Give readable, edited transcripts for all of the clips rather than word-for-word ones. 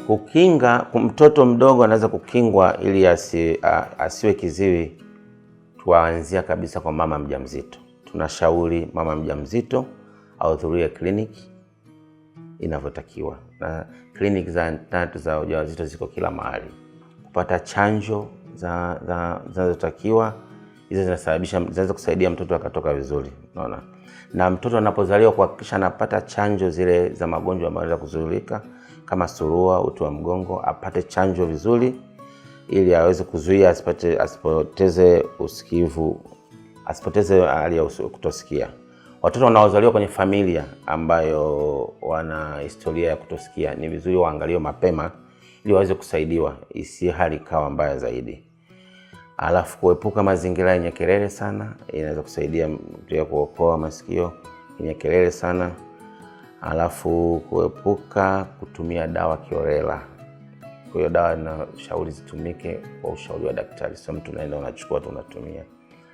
Kukinga, mtoto mdogo anaweza kukingwa ili asiwe kiziwi. Tuanzia kabisa kwa mama mjamzito. Tunashauri mama mjamzito ahudhurie kliniki inavyotakiwa, na kliniki za ujauzito ziko kila mahali. Kupata chanjo zinazotakiwa, hizo zinaweza kusaidia mtoto akatoka vizuri, unaona. Na mtoto anapozaliwa kuhakikisha anapata chanjo zile za magonjwa ambayo yanaweza kuzuilika kama surua, uti wa mgongo, apate chanjo vizuri ili aweze kuzuia asipoteze usikivu, asipoteze hali ya kutosikia. Watoto wanaozaliwa kwenye familia ambayo wana historia ya kutosikia ni vizuri waangaliwe mapema ili waweze kusaidiwa isi hali kawa mbaya zaidi. Alafu kuepuka mazingira yenye kelele sana inaweza kusaidia pia kuokoa masikio yenye kelele sana. Alafu kuepuka kutumia dawa kiholela. Kwa hiyo dawa na shauri zitumike kwa ushauri wa daktari, sio mtu unaenda unachukua tu unatumia,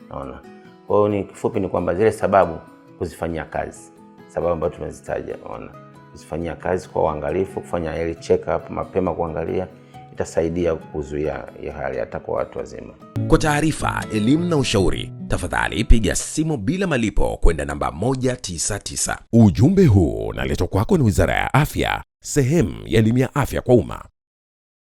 unaona. Kwa hiyo ni kifupi ni kwamba zile sababu kuzifanyia kazi, sababu ambazo tumezitaja, unaona, kuzifanyia kazi kwa uangalifu, kufanya early check up mapema, kuangalia itasaidia kuzuia hiyo hali hata kwa watu wazima. Kwa taarifa, elimu na ushauri, tafadhali piga simu bila malipo kwenda namba 199. Ujumbe huu unaletwa kwako na Wizara ya Afya, sehemu ya elimu ya afya kwa umma.